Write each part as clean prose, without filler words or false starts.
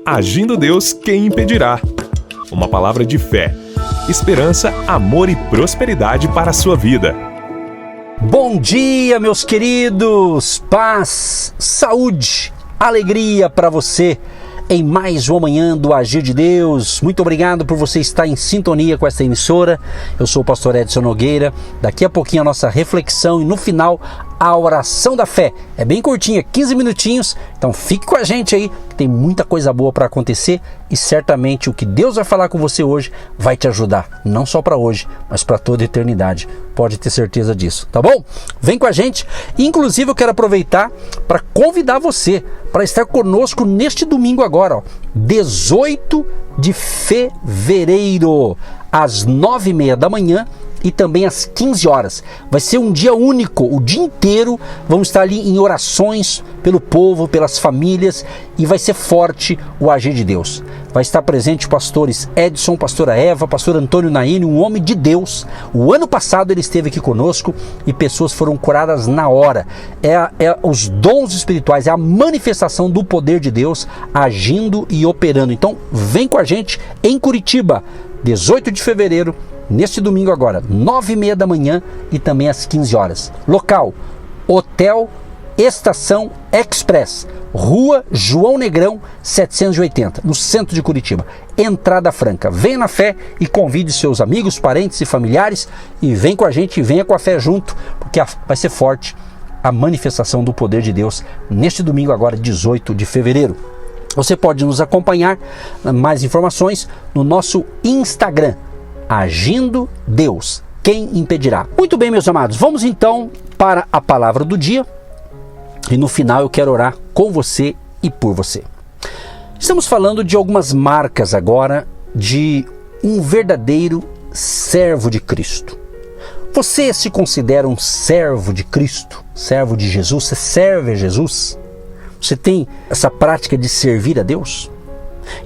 Agindo Deus, quem impedirá? Uma palavra de fé, esperança, amor e prosperidade para a sua vida. Bom dia, meus queridos! Paz, saúde, alegria para você em mais uma manhã do Agir de Deus. Muito obrigado por você estar em sintonia com essa emissora. Eu sou o pastor Edson Nogueira. Daqui a pouquinho a nossa reflexão e no final a oração da fé. É bem curtinha, 15 minutinhos, então fique com a gente aí, que tem muita coisa boa para acontecer e certamente o que Deus vai falar com você hoje vai te ajudar, não só para hoje, mas para toda a eternidade. Pode ter certeza disso, tá bom? Vem com a gente. Inclusive eu quero aproveitar para convidar você para estar conosco neste domingo agora, 18 de fevereiro, às 9h30 da manhã, e também às 15 horas. Vai ser um dia único, o dia inteiro vamos estar ali em orações pelo povo, pelas famílias, e vai ser forte o agir de Deus. Vai estar presente os pastores Edson, pastora Eva, pastor Antônio Naine, um homem de Deus. O ano passado ele esteve aqui conosco e pessoas foram curadas na hora. É os dons espirituais, é a manifestação do poder de Deus agindo e operando. Então vem com a gente em Curitiba, 18 de fevereiro, neste domingo agora, 9h30 da manhã e também às 15 horas. Local, Hotel Estação Express, Rua João Negrão 780, no centro de Curitiba. Entrada franca. Venha na fé e convide seus amigos, parentes e familiares e vem com a gente e venha com a fé junto, porque vai ser forte a manifestação do poder de Deus neste domingo agora, 18 de fevereiro. Você pode nos acompanhar, mais informações, no nosso Instagram, Agindo Deus, quem impedirá? Muito bem, meus amados, vamos então para a palavra do dia e no final eu quero orar com você e por você. Estamos falando de algumas marcas agora de um verdadeiro servo de Cristo. Você se considera um servo de Cristo? Servo de Jesus? Você serve a Jesus? Você tem essa prática de servir a Deus?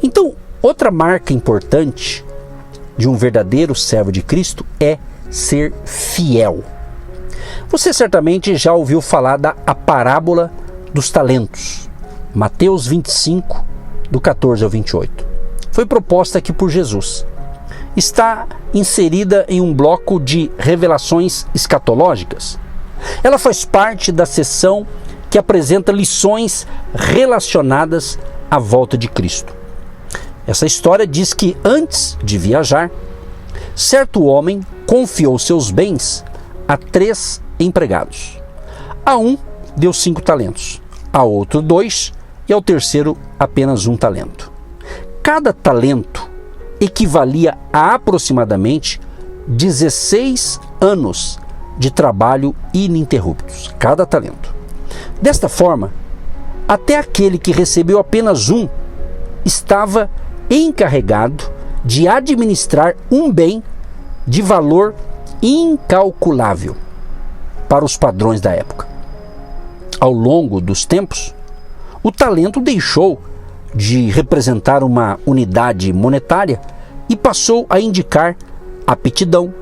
Então, outra marca importante de um verdadeiro servo de Cristo é ser fiel. Você certamente já ouviu falar da parábola dos talentos, Mateus 25, do 14 ao 28. Foi proposta aqui por Jesus. Está inserida em um bloco de revelações escatológicas. Ela faz parte da seção que apresenta lições relacionadas à volta de Cristo. Essa história diz que antes de viajar, certo homem confiou seus bens a 3 empregados. A um deu 5 talentos, a outro 2 e ao terceiro apenas 1 talento. Cada talento equivalia a aproximadamente 16 anos de trabalho ininterruptos, cada talento. Desta forma, até aquele que recebeu apenas 1 estava encarregado de administrar um bem de valor incalculável para os padrões da época. Ao longo dos tempos, o talento deixou de representar uma unidade monetária e passou a indicar aptidão,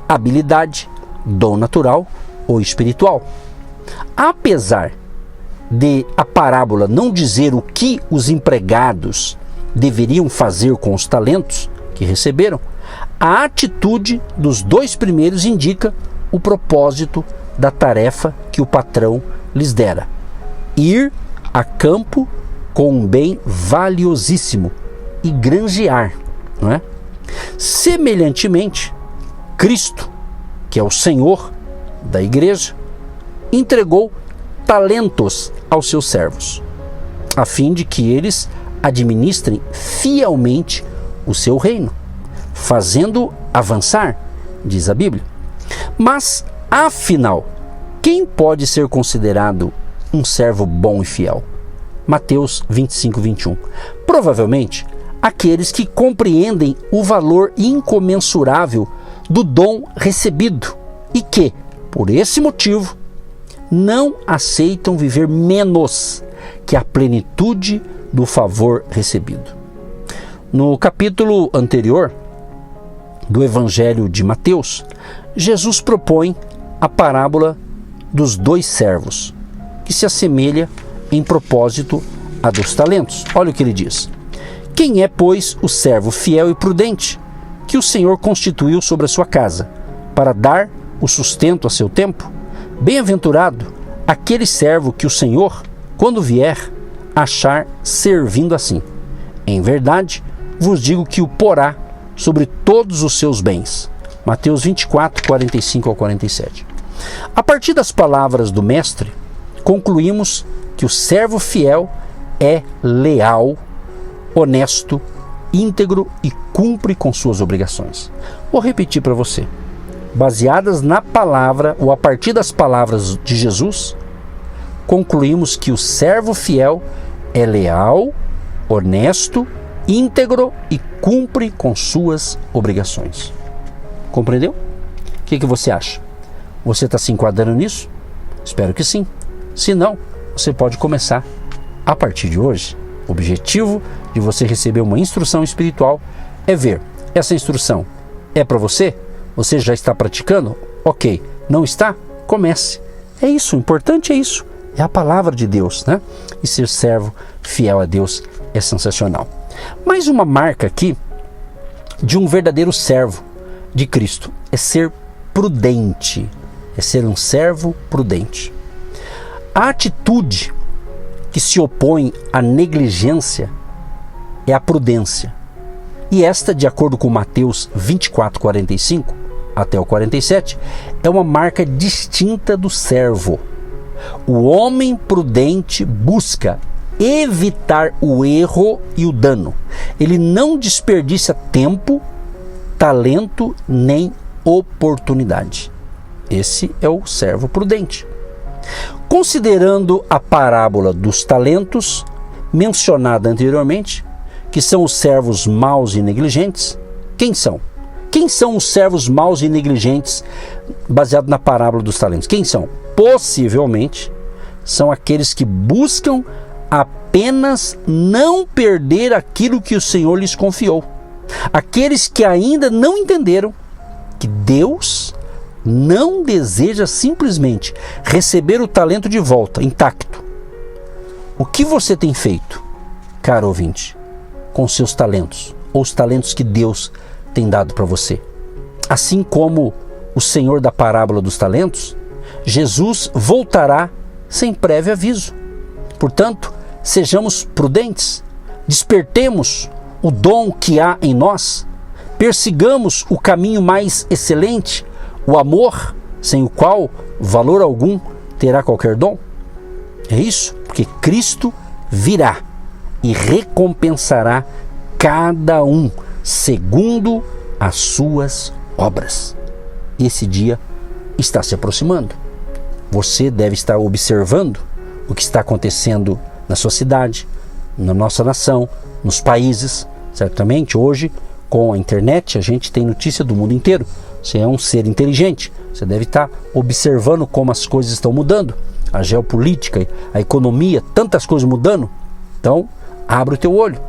habilidade, dom natural ou espiritual. Apesar de a parábola não dizer o que os empregados deveriam fazer com os talentos que receberam, a atitude dos 2 primeiros indica o propósito da tarefa que o patrão lhes dera: ir a campo com um bem valiosíssimo e granjear, não é? Semelhantemente, Cristo, que é o Senhor da igreja, entregou talentos aos seus servos, a fim de que eles administrem fielmente o seu reino, fazendo avançar, diz a Bíblia. Mas, afinal, quem pode ser considerado um servo bom e fiel? Mateus 25, 21. Provavelmente, aqueles que compreendem o valor incomensurável do dom recebido e que, por esse motivo, não aceitam viver menos que a plenitude do favor recebido. No capítulo anterior do Evangelho de Mateus, Jesus propõe a parábola dos 2 servos, que se assemelha em propósito a dos talentos. Olha o que ele diz: Quem é, pois, o servo fiel e prudente, que o Senhor constituiu sobre a sua casa, para dar o sustento a seu tempo? Bem-aventurado aquele servo que o Senhor, quando vier, achar servindo assim. Em verdade, vos digo que o porá sobre todos os seus bens. Mateus 24, 45 ao 47. A partir das palavras do Mestre, concluímos que o servo fiel é leal, honesto, íntegro e cumpre com suas obrigações. Vou repetir para você. Baseadas na palavra ou a partir das palavras de Jesus, concluímos que o servo fiel é leal, honesto, íntegro e cumpre com suas obrigações. Compreendeu? O que você acha? Você está se enquadrando nisso? Espero que sim. Se não, você pode começar a partir de hoje. O objetivo de você receber uma instrução espiritual é ver, essa instrução é para você? Você já está praticando? Ok. Não está? Comece. É isso, o importante é isso. É a palavra de Deus, né? E ser servo fiel a Deus é sensacional. Mais uma marca aqui de um verdadeiro servo de Cristo é ser prudente, é ser um servo prudente. A atitude que se opõe à negligência é a prudência. E esta, de acordo com Mateus 24, 45 até o 47, é uma marca distinta do servo. O homem prudente busca evitar o erro e o dano. Ele não desperdiça tempo, talento nem oportunidade. Esse é o servo prudente. Considerando a parábola dos talentos mencionada anteriormente, que são os servos maus e negligentes, quem são? Quem são os servos maus e negligentes baseado na parábola dos talentos? Quem são? Possivelmente são aqueles que buscam apenas não perder aquilo que o Senhor lhes confiou. Aqueles que ainda não entenderam que Deus não deseja simplesmente receber o talento de volta, intacto. O que você tem feito, caro ouvinte, com seus talentos, ou os talentos que Deus tem dado para você? Assim como o Senhor da parábola dos talentos, Jesus voltará sem prévio aviso. Portanto, sejamos prudentes, despertemos o dom que há em nós, persigamos o caminho mais excelente, o amor, sem o qual valor algum terá qualquer dom. É isso, porque Cristo virá e recompensará cada um segundo as suas obras. Esse dia está se aproximando. Você deve estar observando o que está acontecendo na sua cidade, na nossa nação, nos países. Certamente hoje, com a internet, a gente tem notícia do mundo inteiro. Você é um ser inteligente, você deve estar observando como as coisas estão mudando, a geopolítica, a economia, tantas coisas mudando. Então, abre o teu olho,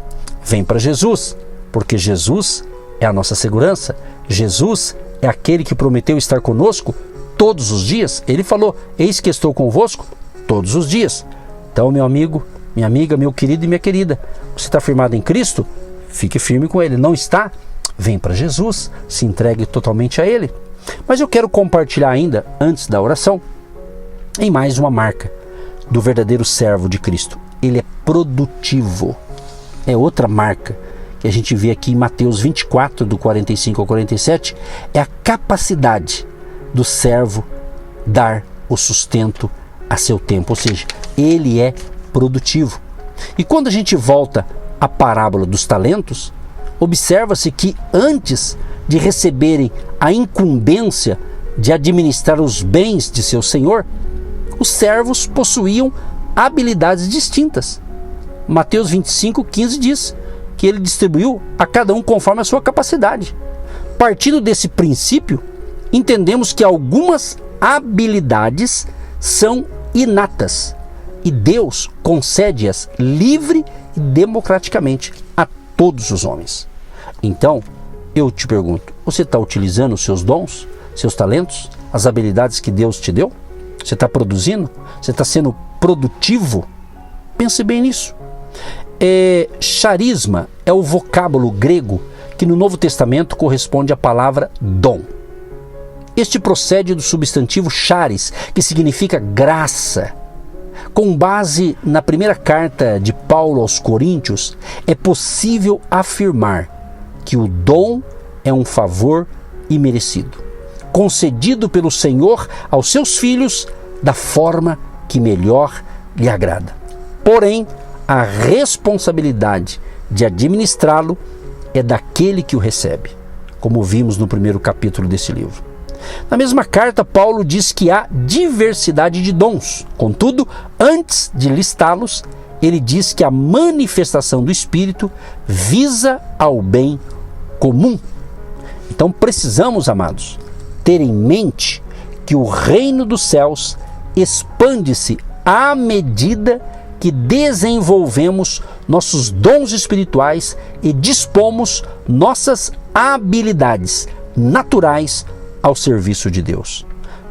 vem para Jesus, porque Jesus é a nossa segurança. Jesus é aquele que prometeu estar conosco todos os dias. Ele falou: eis que estou convosco todos os dias. Então, meu amigo, minha amiga, meu querido e minha querida, você está firmado em Cristo? Fique firme com Ele. Não está? Vem para Jesus, se entregue totalmente a Ele. Mas eu quero compartilhar ainda, antes da oração, em mais uma marca do verdadeiro servo de Cristo. Ele é produtivo. É outra marca que a gente vê aqui em Mateus 24, do 45 ao 47, é a capacidade do servo dar o sustento a seu tempo, ou seja, ele é produtivo. E quando a gente volta à parábola dos talentos, observa-se que antes de receberem a incumbência de administrar os bens de seu senhor, os servos possuíam habilidades distintas. Mateus 25, 15 diz que ele distribuiu a cada um conforme a sua capacidade. Partindo desse princípio, entendemos que algumas habilidades são inatas e Deus concede-as livre e democraticamente a todos os homens. Então, eu te pergunto, você está utilizando os seus dons, seus talentos, as habilidades que Deus te deu? Você está produzindo? Você está sendo produtivo? Pense bem nisso. Charisma é o vocábulo grego que no Novo Testamento corresponde à palavra dom. Este procede do substantivo charis, que significa graça. Com base na primeira carta de Paulo aos Coríntios, é possível afirmar que o dom é um favor imerecido, concedido pelo Senhor aos seus filhos da forma que melhor lhe agrada. Porém, a responsabilidade de administrá-lo é daquele que o recebe, como vimos no primeiro capítulo desse livro. Na mesma carta, Paulo diz que há diversidade de dons. Contudo, antes de listá-los, ele diz que a manifestação do Espírito visa ao bem comum. Então precisamos, amados, ter em mente que o reino dos céus expande-se à medida que desenvolvemos nossos dons espirituais e dispomos nossas habilidades naturais ao serviço de Deus.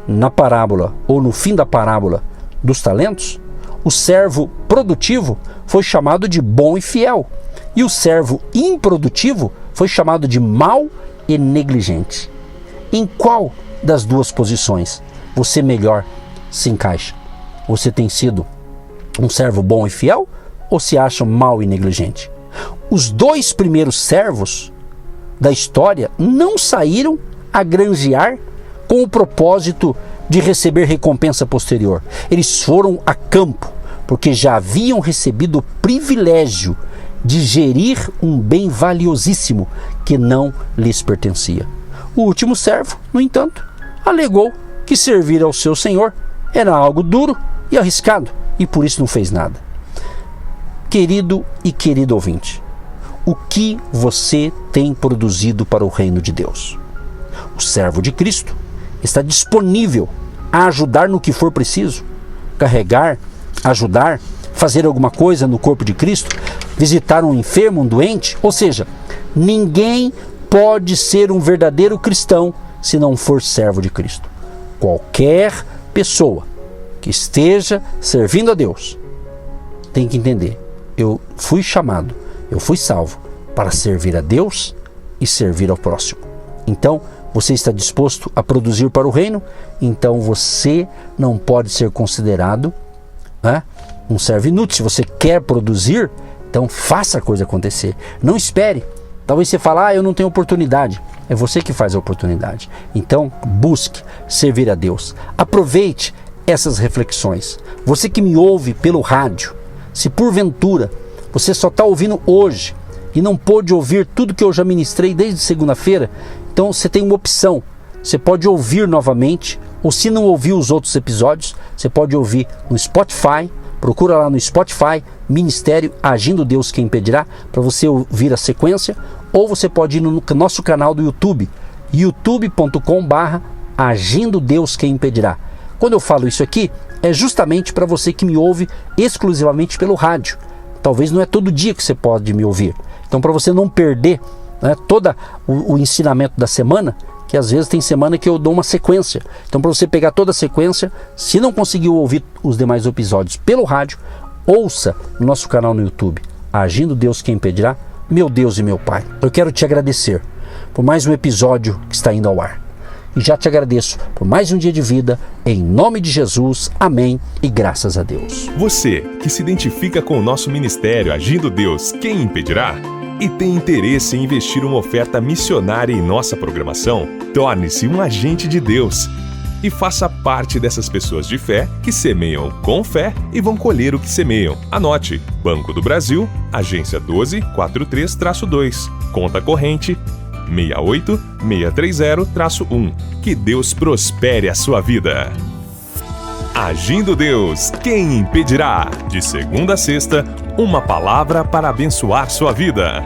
Na parábola, ou no fim da parábola dos talentos, o servo produtivo foi chamado de bom e fiel, e o servo improdutivo foi chamado de mau e negligente. Em qual das duas posições você melhor se encaixa? Você tem sido um servo bom e fiel ou se acha mau e negligente? Os dois primeiros servos da história não saíram a granjear com o propósito de receber recompensa posterior. Eles foram a campo porque já haviam recebido o privilégio de gerir um bem valiosíssimo que não lhes pertencia. O último servo, no entanto, alegou que servir ao seu senhor era algo duro e arriscado e por isso não fez nada. Querido e querido ouvinte, o que você tem produzido para o reino de Deus? O servo de Cristo está disponível a ajudar no que for preciso, carregar, ajudar, fazer alguma coisa no corpo de Cristo, visitar um enfermo, um doente. Ou seja, ninguém pode ser um verdadeiro cristão se não for servo de Cristo. Qualquer pessoa que esteja servindo a Deus tem que entender: eu fui chamado, eu fui salvo para servir a Deus e servir ao próximo. Então, você está disposto a produzir para o reino? Então você não pode ser considerado um servo inútil. Se você quer produzir, então faça a coisa acontecer. Não espere. Talvez você fale, eu não tenho oportunidade. É você que faz a oportunidade. Então busque servir a Deus. Aproveite essas reflexões. Você que me ouve pelo rádio, se porventura você só está ouvindo hoje e não pôde ouvir tudo que eu já ministrei desde segunda-feira, então você tem uma opção. Você pode ouvir novamente, ou se não ouvir os outros episódios, você pode ouvir no Spotify. Procura lá no Spotify, Ministério Agindo Deus Quem Impedirá, para você ouvir a sequência. Ou você pode ir no nosso canal do YouTube, youtube.com/Agindo Deus Quem Impedirá. Quando eu falo isso aqui, é justamente para você que me ouve exclusivamente pelo rádio. Talvez não é todo dia que você pode me ouvir. Então, para você não perder todo o ensinamento da semana, que às vezes tem semana que eu dou uma sequência. Então, para você pegar toda a sequência, se não conseguiu ouvir os demais episódios pelo rádio, ouça no nosso canal no YouTube, Agindo Deus Quem Impedirá. Meu Deus e meu Pai, eu quero te agradecer por mais um episódio que está indo ao ar. E já te agradeço por mais um dia de vida, em nome de Jesus, amém e graças a Deus. Você que se identifica com o nosso ministério Agindo Deus Quem Impedirá e tem interesse em investir uma oferta missionária em nossa programação, torne-se um agente de Deus e faça parte dessas pessoas de fé que semeiam com fé e vão colher o que semeiam. Anote: Banco do Brasil, agência 1243-2, conta corrente 68630-1. Que Deus prospere a sua vida. Agindo Deus, quem impedirá? De segunda a sexta, uma palavra para abençoar sua vida.